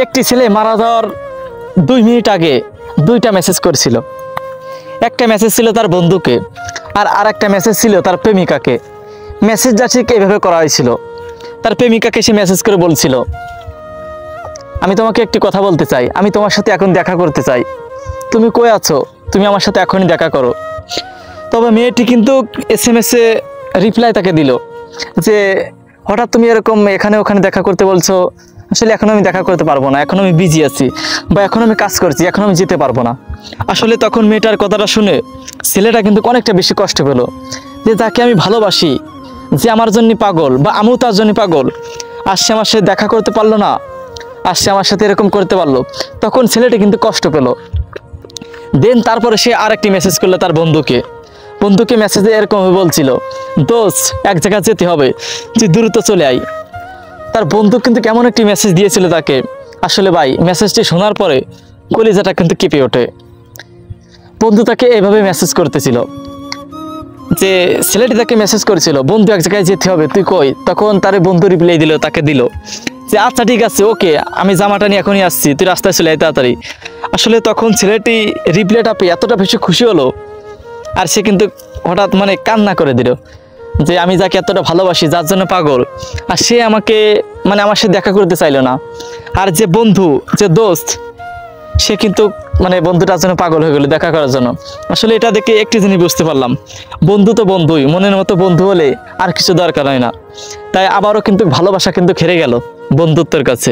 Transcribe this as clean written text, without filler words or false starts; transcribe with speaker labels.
Speaker 1: একটি ছেলে মারা যাওয়ার 2 মিনিট আগে 2টা মেসেজ করেছিল। একটা মেসেজ ছিল তার বন্ধুকে, আর আরেকটা মেসেজ ছিল তার প্রেমিকাকে। মেসেজটা ঠিক এইভাবে করা হয়েছিল। তার প্রেমিকাকে সে মেসেজ করে বলছিল, আমি তোমাকে একটি কথা বলতে চাই, আমি তোমার সাথে এখন দেখা করতে চাই, তুমি কই আছো, তুমি আমার সাথে এখনই দেখা করো। তবে মেয়েটি কিন্তু SMS-এ রিপ্লাই তাকে দিল যে হঠাৎ তুমি এরকম এখানে ওখানে দেখা করতে বলছো, আসলে এখন আমি দেখা করতে পারবো না, এখন আমি বিজি আছি বা এখন আমি কাজ করছি, এখন আমি যেতে পারবো না। আসলে তখন মেয়েটার কথাটা শুনে ছেলেটা কিন্তু অনেকটা বেশি কষ্ট পেল, যে যাকে আমি ভালোবাসি, যে আমার জন্য পাগল বা আমিও তার জন্য পাগল, আর সে আমার সাথে দেখা করতে পারলো না, আর সে আমার সাথে এরকম করতে পারলো। তখন ছেলেটা কিন্তু কষ্ট পেল। দেন তারপরে সে আরেকটি মেসেজ করলো তার বন্ধুকে মেসেজে এরকম বলছিল, দোস্ত এক জায়গায় যেতে হবে, তুই দ্রুত চলে আয়। তার বন্ধু কিন্তু কেমন একটি মেসেজ দিয়েছিল তাকে, আসলে ভাই মেসেজটি শোনার পরে কলিজাটা কিন্তু কেঁপে ওঠে। বন্ধু তাকে এভাবে মেসেজ করতেছিল যে ছেলেটি তাকে মেসেজ করেছিল, বন্ধু এক জায়গায় যেতে হবে, তুই কই। তখন তার বন্ধু রিপ্লাই দিল তাকে দিল যে আচ্ছা ঠিক আছে, ওকে, আমি জামাটা নিয়ে এখনই আসছি, তুই রাস্তায় চলে আয় তাড়াতাড়ি। আসলে তখন ছেলেটি রিপ্লাইটা পেয়ে এতটা বেশি খুশি হলো, আর সে কিন্তু হঠাৎ মানে কান্না করে দিল যে আমি যাকে এতটা ভালোবাসি, যার জন্য পাগল, আর সে আমাকে মানে আমার সাথে দেখা করতে চাইলো না। আর যে বন্ধু, যে দোস্ত, সে কিন্তু মানে বন্ধুটার জন্য পাগল হয়ে গেল দেখা করার জন্য। আসলে এটা দেখে একটি জিনিস বুঝতে পারলাম, বন্ধু তো বন্ধুই, মনের মতো বন্ধু হলে আর কিছু দরকার হয় না। তাই আবারও কিন্তু ভালোবাসা কিন্তু হেরে গেল বন্ধুত্বের কাছে।